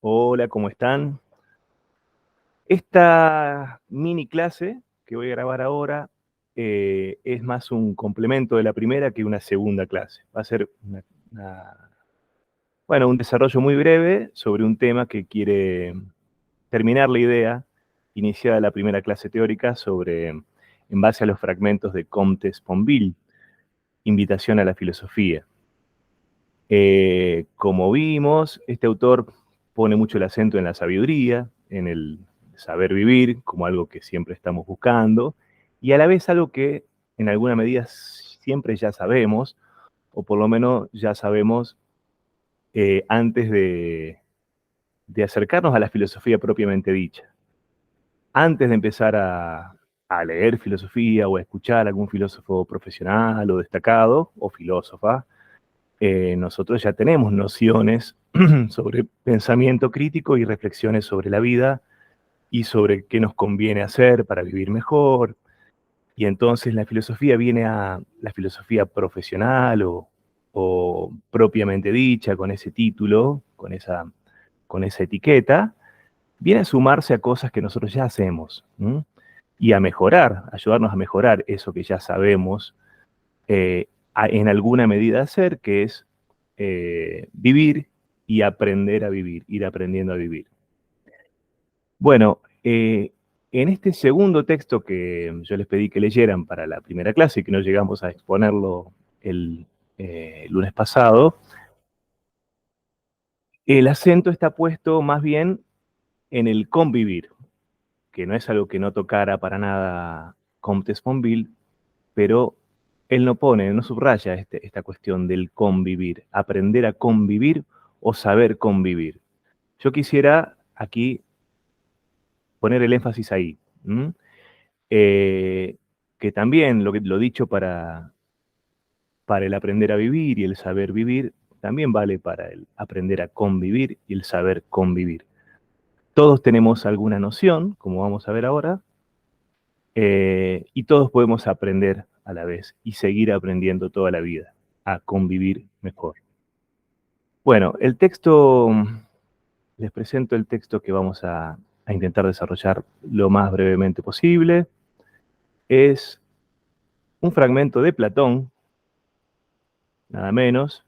Hola, ¿cómo están? Esta mini clase que voy a grabar ahora es más un complemento de la primera que una segunda clase. Va a ser un desarrollo muy breve sobre un tema que quiere terminar la idea iniciada la primera clase teórica en base a los fragmentos de Comte Sponville, Invitación a la Filosofía. Como vimos, este autor pone mucho el acento en la sabiduría, en el saber vivir, como algo que siempre estamos buscando, y a la vez algo que en alguna medida siempre ya sabemos, o por lo menos ya sabemos antes de acercarnos a la filosofía propiamente dicha. Antes de empezar a leer filosofía o a escuchar a algún filósofo profesional o destacado, o filósofa, nosotros ya tenemos nociones sobre pensamiento crítico y reflexiones sobre la vida y sobre qué nos conviene hacer para vivir mejor. Y entonces la filosofía profesional o propiamente dicha, con ese título, con esa etiqueta, viene a sumarse a cosas que nosotros ya hacemos, ¿m? Y a mejorar, ayudarnos a mejorar eso que ya sabemos, en alguna medida hacer, que es vivir y aprender a vivir, ir aprendiendo a vivir. Bueno, en este segundo texto que yo les pedí que leyeran para la primera clase y que no llegamos a exponerlo el lunes pasado, el acento está puesto más bien en el convivir, que no es algo que no tocara para nada Comte Sponville, pero él no subraya esta cuestión del convivir, aprender a convivir o saber convivir. Yo quisiera aquí poner el énfasis ahí, que también lo dicho para el aprender a vivir y el saber vivir, también vale para el aprender a convivir y el saber convivir. Todos tenemos alguna noción, como vamos a ver ahora, y todos podemos aprender a la vez y seguir aprendiendo toda la vida a convivir mejor. Bueno, les presento el texto que vamos a intentar desarrollar lo más brevemente posible. Es un fragmento de Platón, nada menos,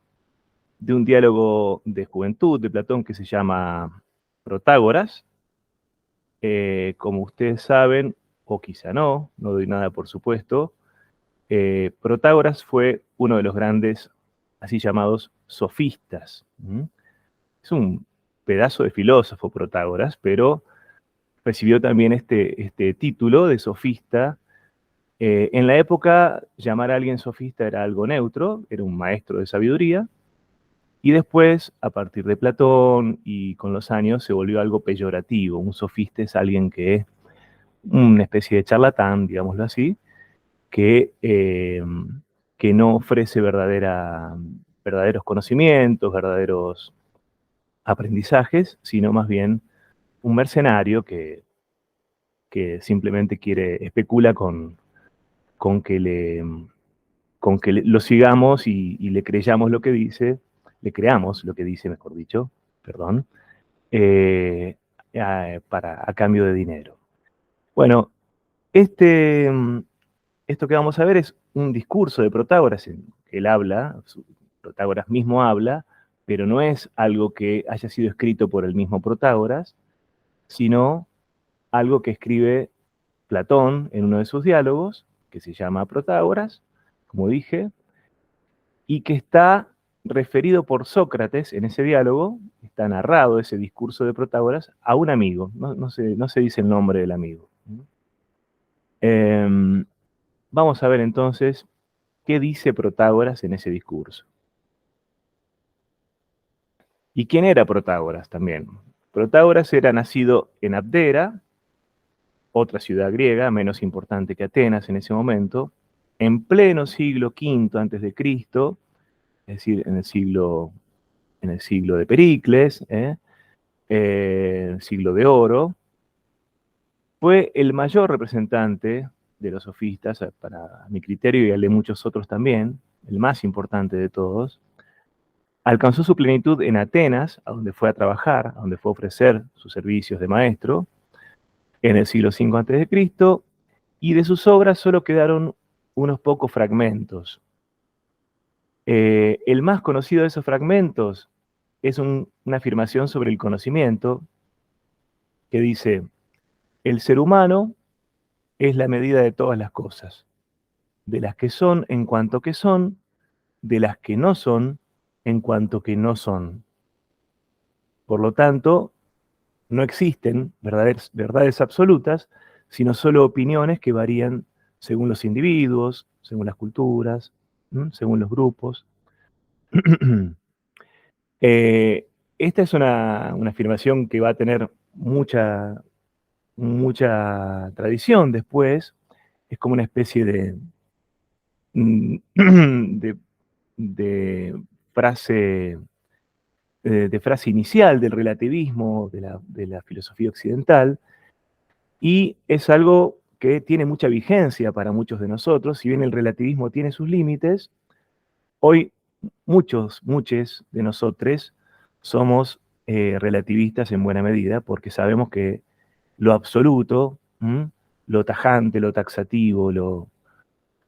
de un diálogo de juventud de Platón que se llama Protágoras. Como ustedes saben, o quizá no doy nada por supuesto, Protágoras fue uno de los grandes, así llamados, sofistas. Es un pedazo de filósofo Protágoras, pero recibió también este título de sofista. En la época, llamar a alguien sofista era algo neutro, era un maestro de sabiduría, y después, a partir de Platón y con los años, se volvió algo peyorativo. Un sofista es alguien que es una especie de charlatán, digámoslo así, que, eh, que no ofrece verdaderos conocimientos, verdaderos aprendizajes, sino más bien un mercenario que simplemente especula con que lo sigamos y le creyamos lo que dice, le creamos lo que dice, mejor dicho, perdón, eh, a cambio de dinero. Bueno, este, esto que vamos a ver es un discurso de Protágoras, en que él habla, Protágoras mismo habla, pero no es algo que haya sido escrito por el mismo Protágoras, sino algo que escribe Platón en uno de sus diálogos, que se llama Protágoras, como dije, y que está referido por Sócrates en ese diálogo, está narrado ese discurso de Protágoras a un amigo, no se dice el nombre del amigo. Vamos a ver entonces qué dice Protágoras en ese discurso. ¿Y quién era Protágoras también? Protágoras era nacido en Abdera, otra ciudad griega, menos importante que Atenas en ese momento, en pleno siglo V antes de Cristo, es decir, en el siglo de Pericles, siglo de oro. Fue el mayor representante de los sofistas, para mi criterio y el de muchos otros también, el más importante de todos, Alcanzó su plenitud en Atenas, a donde fue a trabajar, a donde fue a ofrecer sus servicios de maestro, en el siglo V a.C., y de sus obras solo quedaron unos pocos fragmentos. El más conocido de esos fragmentos es una afirmación sobre el conocimiento que dice: el ser humano es la medida de todas las cosas, de las que son en cuanto que son, de las que no son en cuanto que no son. Por lo tanto, no existen verdades absolutas, sino solo opiniones que varían según los individuos, según las culturas, según los grupos. Esta es una afirmación que va a tener mucha tradición después. Es como una especie de, de frase de frase inicial del relativismo de la filosofía occidental, y es algo que tiene mucha vigencia para muchos de nosotros. Si bien el relativismo tiene sus límites, hoy muchos de nosotros somos relativistas en buena medida, porque sabemos que lo absoluto, lo tajante, lo taxativo,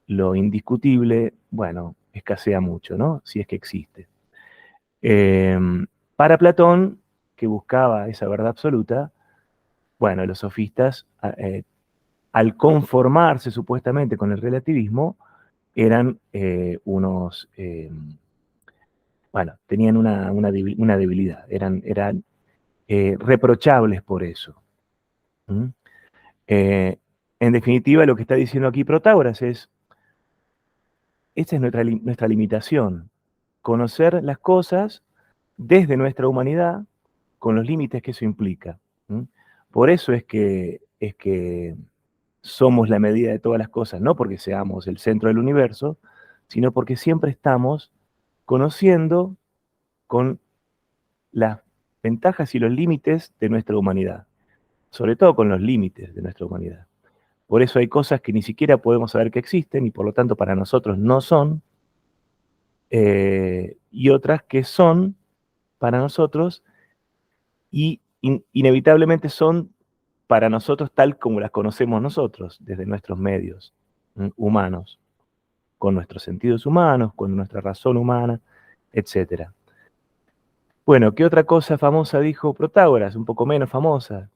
lo indiscutible, bueno, escasea mucho, ¿no? Si es que existe. Para Platón, que buscaba esa verdad absoluta, bueno, los sofistas, al conformarse supuestamente con el relativismo, eran bueno, tenían una debilidad, eran reprochables por eso. ¿Mm? En definitiva, lo que está diciendo aquí Protágoras es: esta es nuestra limitación, conocer las cosas desde nuestra humanidad, con los límites que eso implica. Por eso es que somos la medida de todas las cosas, no porque seamos el centro del universo, sino porque siempre estamos conociendo con las ventajas y los límites de nuestra humanidad, sobre todo con los límites de nuestra humanidad. Por eso hay cosas que ni siquiera podemos saber que existen y por lo tanto para nosotros no son, y otras que son para nosotros y inevitablemente son para nosotros tal como las conocemos nosotros, desde nuestros medios humanos, con nuestros sentidos humanos, con nuestra razón humana, etc. Bueno, ¿qué otra cosa famosa dijo Protágoras? Un poco menos famosa.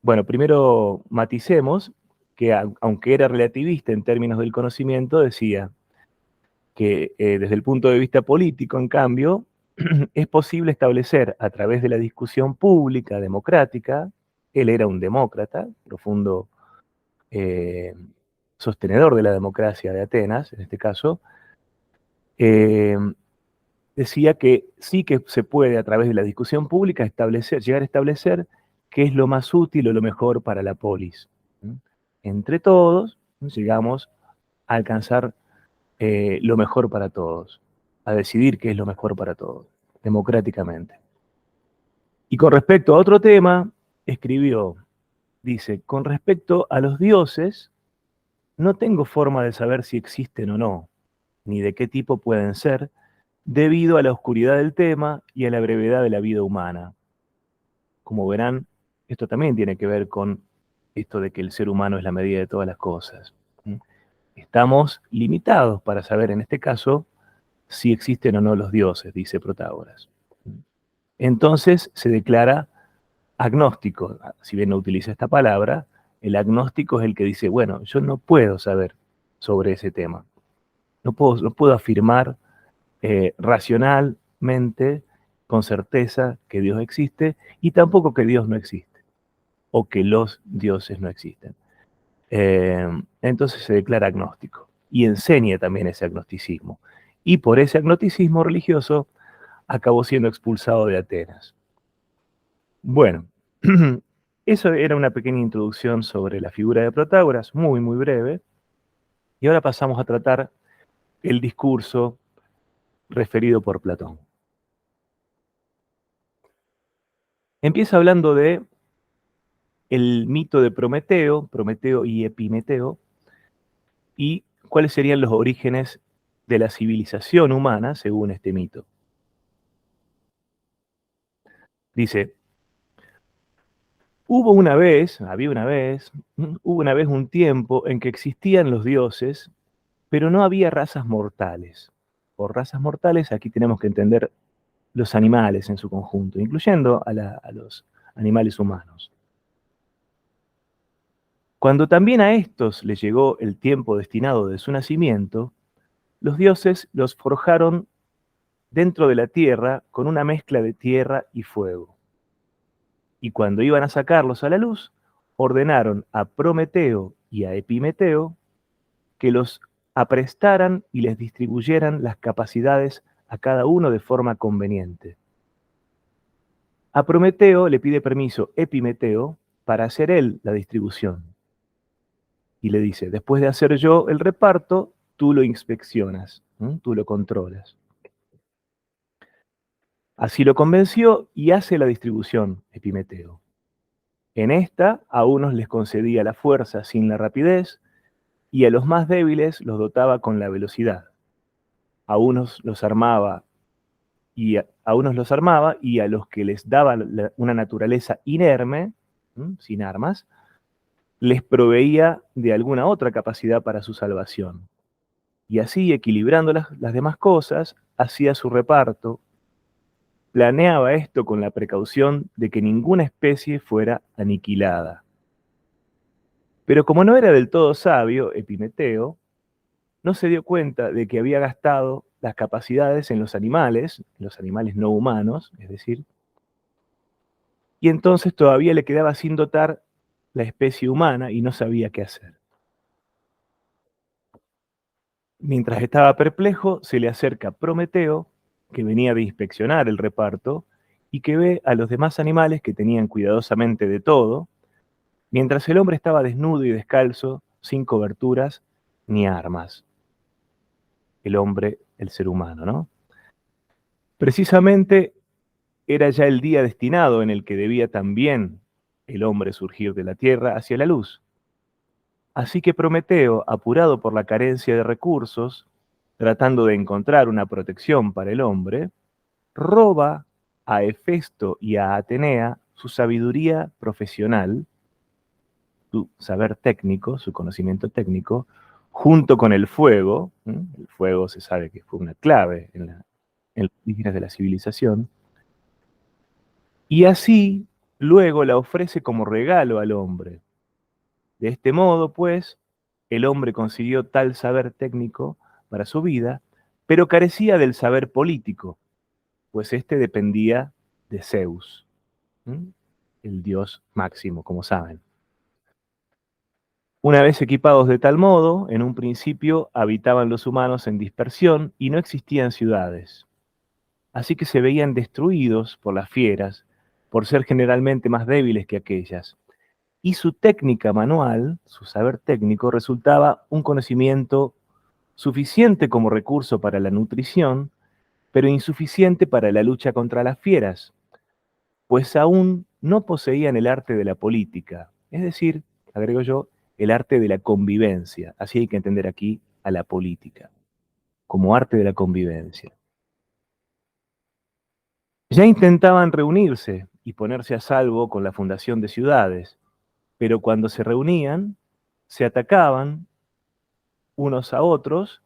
Bueno, primero maticemos que aunque era relativista en términos del conocimiento, decía que desde el punto de vista político, en cambio, es posible establecer a través de la discusión pública, democrática. Él era un demócrata, profundo sostenedor de la democracia de Atenas, en este caso. Decía que sí que se puede a través de la discusión pública llegar a establecer qué es lo más útil o lo mejor para la polis. Entre todos llegamos a alcanzar lo mejor para todos, a decidir qué es lo mejor para todos, democráticamente. Y con respecto a otro tema, escribió, dice: con respecto a los dioses, no tengo forma de saber si existen o no, ni de qué tipo pueden ser, debido a la oscuridad del tema y a la brevedad de la vida humana. Como verán, esto también tiene que ver con esto de que el ser humano es la medida de todas las cosas. Estamos limitados para saber, en este caso, si existen o no los dioses, dice Protágoras. Entonces se declara agnóstico. Si bien no utiliza esta palabra, el agnóstico es el que dice: bueno, yo no puedo saber sobre ese tema. No puedo afirmar racionalmente, con certeza, que Dios existe, y tampoco que Dios no existe, o que los dioses no existen. Entonces se declara agnóstico, y enseña también ese agnosticismo. Y por ese agnosticismo religioso acabó siendo expulsado de Atenas. Bueno, eso era una pequeña introducción sobre la figura de Protágoras, muy, muy breve, y ahora pasamos a tratar el discurso referido por Platón. Empieza hablando de el mito de Prometeo y Epimeteo, y cuáles serían los orígenes de la civilización humana según este mito. Dice, hubo una vez un tiempo en que existían los dioses, pero no había razas mortales. Por razas mortales aquí tenemos que entender los animales en su conjunto, incluyendo a los animales humanos. Cuando también a estos les llegó el tiempo destinado de su nacimiento, los dioses los forjaron dentro de la tierra con una mezcla de tierra y fuego. Y cuando iban a sacarlos a la luz, ordenaron a Prometeo y a Epimeteo que los aprestaran y les distribuyeran las capacidades a cada uno de forma conveniente. A Prometeo le pide permiso Epimeteo para hacer él la distribución. Y le dice, después de hacer yo el reparto, tú lo inspeccionas, tú lo controlas. Así lo convenció y hace la distribución Epimeteo. En esta, a unos les concedía la fuerza sin la rapidez, y a los más débiles los dotaba con la velocidad. A unos los armaba y a los que les daba una naturaleza inerme, sin armas, les proveía de alguna otra capacidad para su salvación. Y así, equilibrando las demás cosas, hacía su reparto, planeaba esto con la precaución de que ninguna especie fuera aniquilada. Pero como no era del todo sabio, Epimeteo no se dio cuenta de que había gastado las capacidades en los animales no humanos, es decir, y entonces todavía le quedaba sin dotar la especie humana y no sabía qué hacer. Mientras estaba perplejo, se le acerca Prometeo, que venía de inspeccionar el reparto, y que ve a los demás animales que tenían cuidadosamente de todo, mientras el hombre estaba desnudo y descalzo, sin coberturas ni armas. El hombre, el ser humano, ¿no? Precisamente era ya el día destinado en el que debía también el hombre surgir de la tierra hacia la luz. Así que Prometeo, apurado por la carencia de recursos, tratando de encontrar una protección para el hombre, roba a Hefesto y a Atenea su sabiduría profesional, su saber técnico, su conocimiento técnico, junto con el fuego. El fuego se sabe que fue una clave en los orígenes de la civilización, y así luego la ofrece como regalo al hombre. De este modo, pues, el hombre consiguió tal saber técnico para su vida, pero carecía del saber político, pues éste dependía de Zeus, el dios máximo, como saben. Una vez equipados de tal modo, en un principio habitaban los humanos en dispersión y no existían ciudades. Así que se veían destruidos por las fieras, por ser generalmente más débiles que aquellas. Y su técnica manual, su saber técnico, resultaba un conocimiento suficiente como recurso para la nutrición, pero insuficiente para la lucha contra las fieras, pues aún no poseían el arte de la política, es decir, agrego yo, el arte de la convivencia. Así hay que entender aquí a la política, como arte de la convivencia. Ya intentaban reunirse y ponerse a salvo con la fundación de ciudades, pero cuando se reunían, se atacaban unos a otros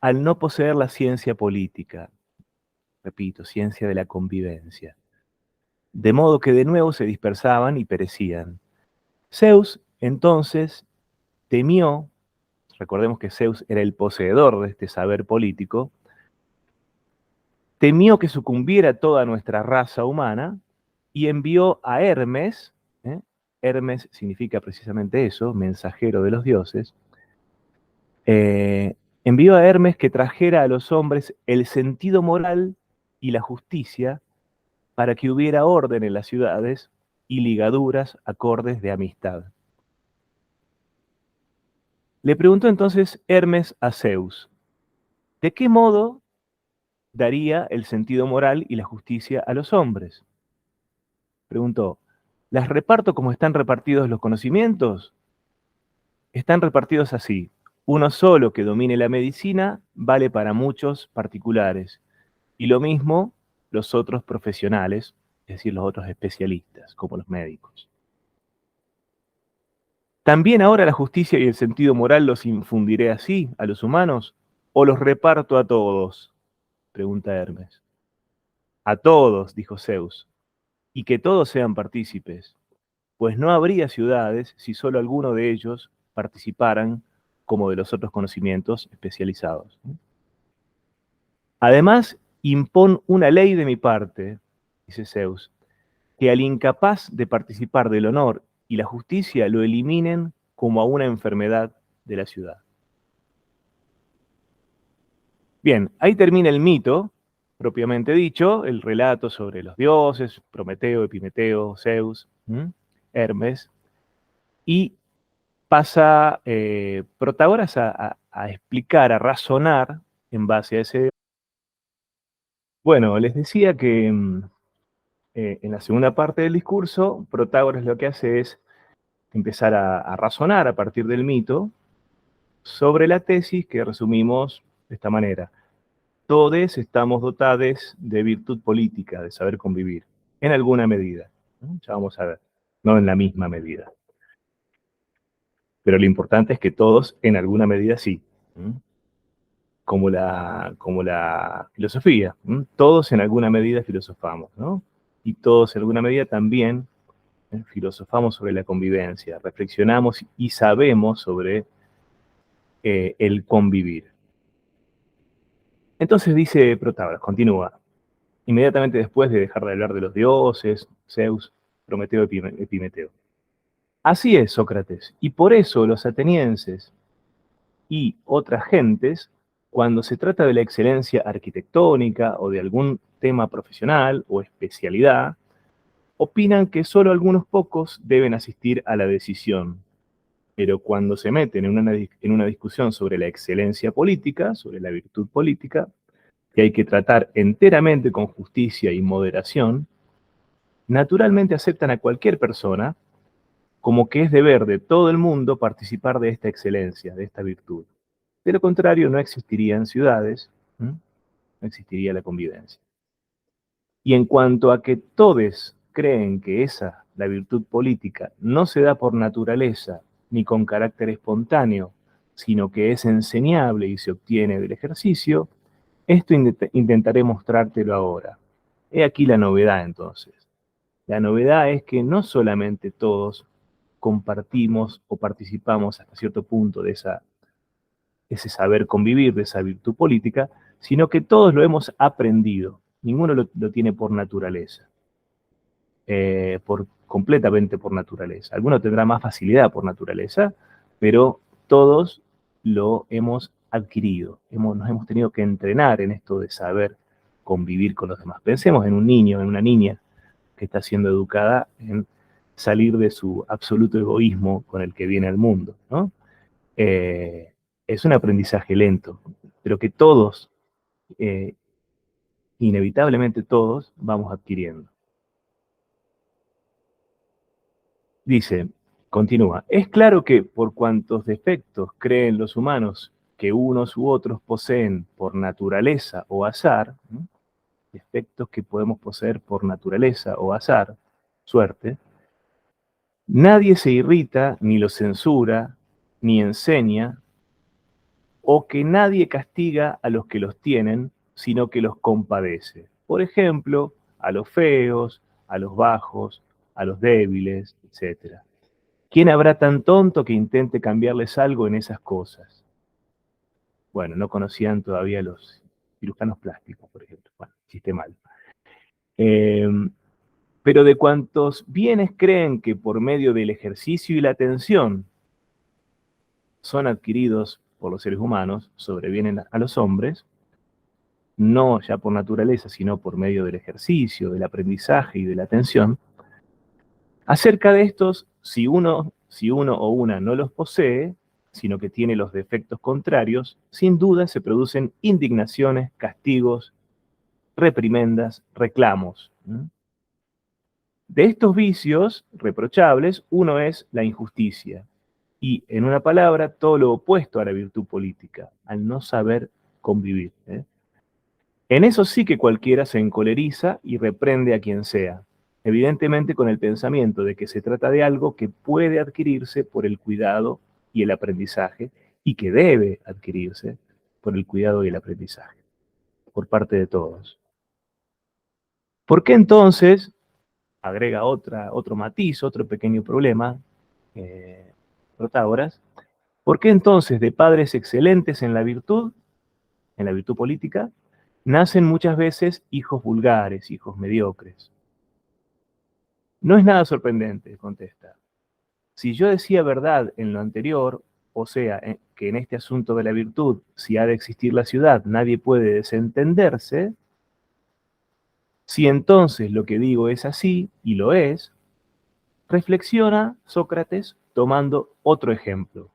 al no poseer la ciencia política. Repito, ciencia de la convivencia. De modo que de nuevo se dispersaban y perecían. Zeus, entonces, temió, recordemos que Zeus era el poseedor de este saber político, temió que sucumbiera toda nuestra raza humana y envió a Hermes, Hermes significa precisamente eso, mensajero de los dioses, envió a Hermes que trajera a los hombres el sentido moral y la justicia para que hubiera orden en las ciudades y ligaduras acordes de amistad. Le preguntó entonces Hermes a Zeus, ¿de qué modo daría el sentido moral y la justicia a los hombres? Preguntó, ¿las reparto como están repartidos los conocimientos? Están repartidos así. Uno solo que domine la medicina vale para muchos particulares, y lo mismo los otros profesionales, es decir, los otros especialistas, como los médicos. ¿También ahora la justicia y el sentido moral los infundiré así a los humanos? ¿O los reparto a todos? Pregunta Hermes. A todos, dijo Zeus, y que todos sean partícipes, pues no habría ciudades si solo alguno de ellos participaran como de los otros conocimientos especializados. Además, impón una ley de mi parte, dice Zeus, que al incapaz de participar del honor y la justicia lo eliminen como a una enfermedad de la ciudad. Bien, ahí termina el mito, propiamente dicho, el relato sobre los dioses, Prometeo, Epimeteo, Zeus, Hermes, y pasa Protagoras a explicar, a razonar en base a ese... Bueno, les decía que en la segunda parte del discurso, Protágoras lo que hace es empezar a razonar a partir del mito sobre la tesis que resumimos de esta manera. Todos estamos dotados de virtud política, de saber convivir, en alguna medida. Ya vamos a ver, no en la misma medida. Pero lo importante es que todos, en alguna medida, sí. Como la filosofía. Todos en alguna medida filosofamos, ¿no? Y todos en alguna medida también filosofamos sobre la convivencia, reflexionamos y sabemos sobre el convivir. Entonces dice Protágoras, continúa, inmediatamente después de dejar de hablar de los dioses, Zeus, Prometeo, Epimeteo. Así es, Sócrates, y por eso los atenienses y otras gentes, cuando se trata de la excelencia arquitectónica o de algún tema profesional o especialidad, opinan que solo algunos pocos deben asistir a la decisión. Pero cuando se meten en una discusión sobre la excelencia política, sobre la virtud política, que hay que tratar enteramente con justicia y moderación, naturalmente aceptan a cualquier persona como que es deber de todo el mundo participar de esta excelencia, de esta virtud. De lo contrario, no existirían ciudades, no existiría la convivencia. Y en cuanto a que todos creen que esa, la virtud política, no se da por naturaleza ni con carácter espontáneo, sino que es enseñable y se obtiene del ejercicio, esto intentaré mostrártelo ahora. He aquí la novedad entonces. La novedad es que no solamente todos compartimos o participamos hasta cierto punto de ese saber convivir, de esa virtud política, sino que todos lo hemos aprendido. Ninguno lo tiene por naturaleza, completamente por naturaleza. Alguno tendrá más facilidad por naturaleza, pero todos lo hemos adquirido. Nos hemos tenido que entrenar en esto de saber convivir con los demás. Pensemos en un niño, en una niña que está siendo educada en salir de su absoluto egoísmo con el que viene al mundo, ¿no? Es un aprendizaje lento, pero que todos, eh, inevitablemente todos, vamos adquiriendo. Dice, continúa, es claro que por cuantos defectos creen los humanos que unos u otros poseen por naturaleza o azar, ¿no? Defectos que podemos poseer por naturaleza o azar, suerte, nadie se irrita, ni los censura, ni enseña, o que nadie castiga a los que los tienen, sino que los compadece. Por ejemplo, a los feos, a los bajos, a los débiles, etc. ¿Quién habrá tan tonto que intente cambiarles algo en esas cosas? Bueno, no conocían todavía los cirujanos plásticos, por ejemplo. Bueno, chiste mal. Pero de cuantos bienes creen que por medio del ejercicio y la atención son adquiridos por los seres humanos, sobrevienen a los hombres, no ya por naturaleza, sino por medio del ejercicio, del aprendizaje y de la atención. Acerca de estos, si uno o una no los posee, sino que tiene los defectos contrarios, sin duda se producen indignaciones, castigos, reprimendas, reclamos. De estos vicios reprochables, uno es la injusticia, y, en una palabra, todo lo opuesto a la virtud política, al no saber convivir. En eso sí que cualquiera se encoleriza y reprende a quien sea, evidentemente con el pensamiento de que se trata de algo que puede adquirirse por el cuidado y el aprendizaje, y que debe adquirirse por el cuidado y el aprendizaje, por parte de todos. ¿Por qué entonces, agrega otro matiz, otro pequeño problema, Protágoras, por qué entonces de padres excelentes en la virtud política, nacen muchas veces hijos vulgares, hijos mediocres? No es nada sorprendente, contesta. Si yo decía verdad en lo anterior, o sea, que en este asunto de la virtud, si ha de existir la ciudad, nadie puede desentenderse, si entonces lo que digo es así, y lo es, reflexiona Sócrates tomando otro ejemplo.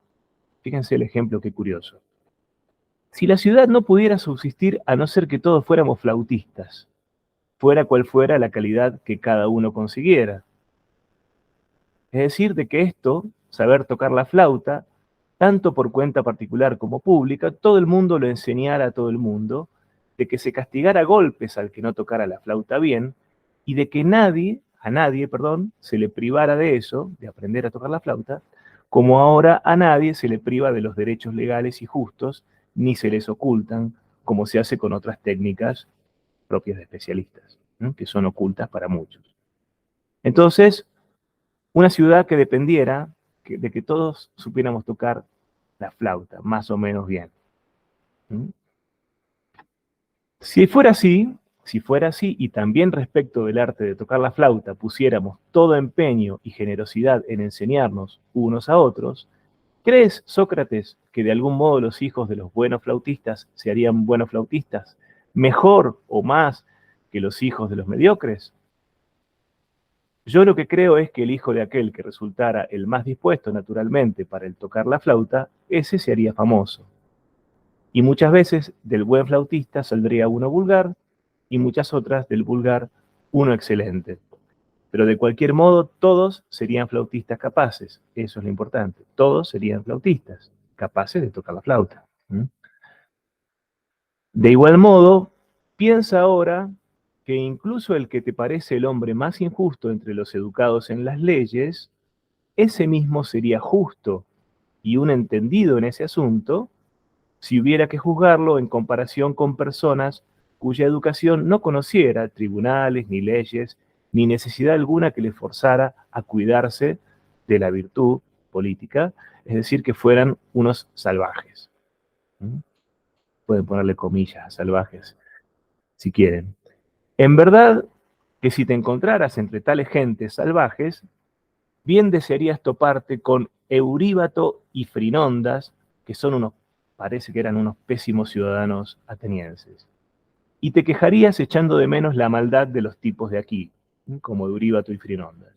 Fíjense el ejemplo, qué curioso. Si la ciudad no pudiera subsistir a no ser que todos fuéramos flautistas, fuera cual fuera la calidad que cada uno consiguiera. Es decir, de que esto, saber tocar la flauta, tanto por cuenta particular como pública, todo el mundo lo enseñara a todo el mundo, de que se castigara a golpes al que no tocara la flauta bien, y de que a nadie, perdón, se le privara de eso, de aprender a tocar la flauta, como ahora a nadie se le priva de los derechos legales y justos, ni se les ocultan, como se hace con otras técnicas propias de especialistas, ¿no?, que son ocultas para muchos. Entonces, una ciudad que dependiera de que todos supiéramos tocar la flauta, más o menos bien. ¿Mm? Si fuera así, y también respecto del arte de tocar la flauta pusiéramos todo empeño y generosidad en enseñarnos unos a otros, ¿crees, Sócrates, que de algún modo los hijos de los buenos flautistas se harían buenos flautistas, mejor o más que los hijos de los mediocres? Yo lo que creo es que el hijo de aquel que resultara el más dispuesto naturalmente para el tocar la flauta, ese se haría famoso. Y muchas veces del buen flautista saldría uno vulgar, y muchas otras del vulgar uno excelente. Pero de cualquier modo, todos serían flautistas capaces. Eso es lo importante. Todos serían flautistas capaces de tocar la flauta. De igual modo, piensa ahora que incluso el que te parece el hombre más injusto entre los educados en las leyes, ese mismo sería justo y un entendido en ese asunto si hubiera que juzgarlo en comparación con personas cuya educación no conociera tribunales, ni leyes, ni necesidad alguna que les forzara a cuidarse de la virtud política, es decir, que fueran unos salvajes. Pueden ponerle comillas a salvajes si quieren. En verdad que si te encontraras entre tales gentes salvajes, bien desearías toparte con Euríbato y Frinondas, que son parece que eran unos pésimos ciudadanos atenienses. Y te quejarías echando de menos la maldad de los tipos de aquí, como Euríbato y Frinondas.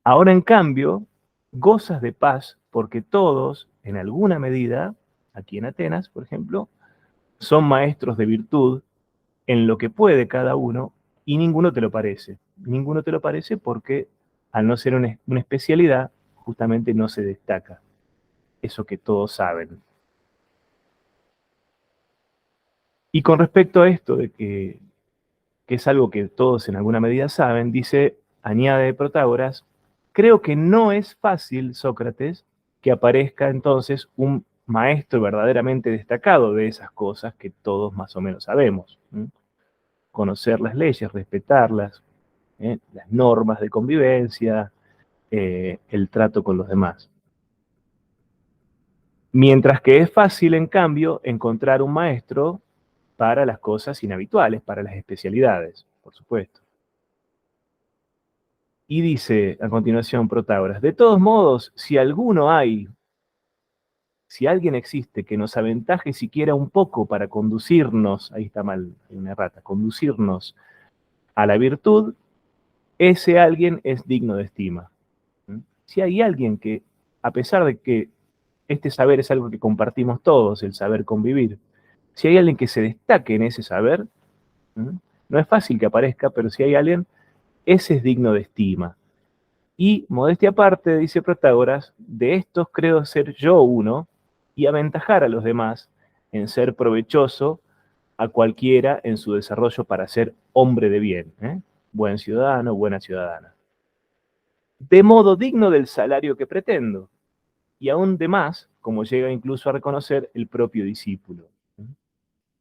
Ahora, en cambio, gozas de paz porque todos, en alguna medida, aquí en Atenas, por ejemplo, son maestros de virtud en lo que puede cada uno, y ninguno te lo parece. Ninguno te lo parece porque, al no ser una especialidad, justamente no se destaca eso que todos saben. Y con respecto a esto de que es algo que todos en alguna medida saben, añade Protágoras, creo que no es fácil, Sócrates, que aparezca entonces un maestro verdaderamente destacado de esas cosas que todos más o menos sabemos. Conocer las leyes, respetarlas, las normas de convivencia, el trato con los demás. Mientras que es fácil, en cambio, encontrar un maestro para las cosas inhabituales, para las especialidades, por supuesto. Y dice a continuación Protágoras, de todos modos, si alguien existe que nos aventaje siquiera un poco para conducirnos, ahí está mal, hay una errata, conducirnos a la virtud, ese alguien es digno de estima. Si hay alguien que, a pesar de que este saber es algo que compartimos todos, el saber convivir, si hay alguien que se destaque en ese saber, no es fácil que aparezca, pero si hay alguien, ese es digno de estima. Y modestia aparte, dice Protágoras, de estos creo ser yo uno y aventajar a los demás en ser provechoso a cualquiera en su desarrollo para ser hombre de bien, ¿eh? Buen ciudadano, buena ciudadana. De modo digno del salario que pretendo, y aún de más, como llega incluso a reconocer el propio discípulo.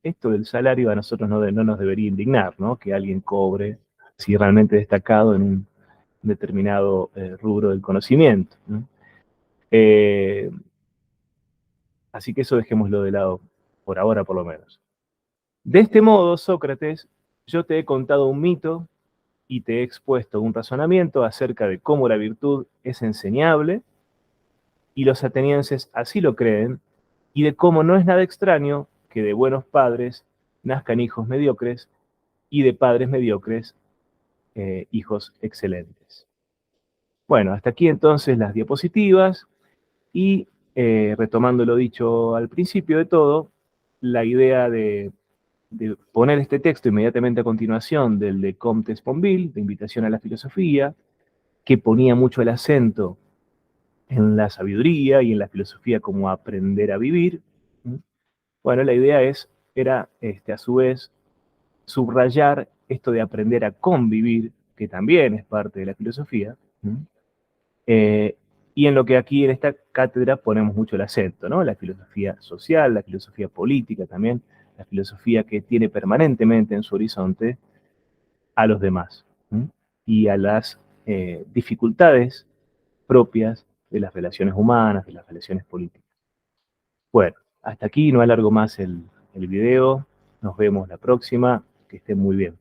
Esto del salario a nosotros no nos debería indignar, ¿no? Que alguien cobre si realmente destacado en un determinado rubro del conocimiento, ¿no? Eh, Así que eso dejémoslo de lado, por ahora por lo menos. De este modo, Sócrates, yo te he contado un mito y te he expuesto un razonamiento acerca de cómo la virtud es enseñable, y los atenienses así lo creen, y de cómo no es nada extraño que de buenos padres nazcan hijos mediocres y de padres mediocres hijos excelentes. Bueno, hasta aquí entonces las diapositivas y retomando lo dicho al principio de todo, la idea de poner este texto inmediatamente a continuación del de Comte Sponville, de Invitación a la Filosofía, que ponía mucho el acento en la sabiduría y en la filosofía como aprender a vivir. Bueno, la idea era a su vez subrayar esto de aprender a convivir, que también es parte de la filosofía, eh, y en lo que aquí en esta cátedra ponemos mucho el acento, ¿no? La filosofía social, la filosofía política también, la filosofía que tiene permanentemente en su horizonte a los demás, ¿sí? Y a las dificultades propias de las relaciones humanas, de las relaciones políticas. Bueno, hasta aquí, no alargo más el video, nos vemos la próxima, que estén muy bien.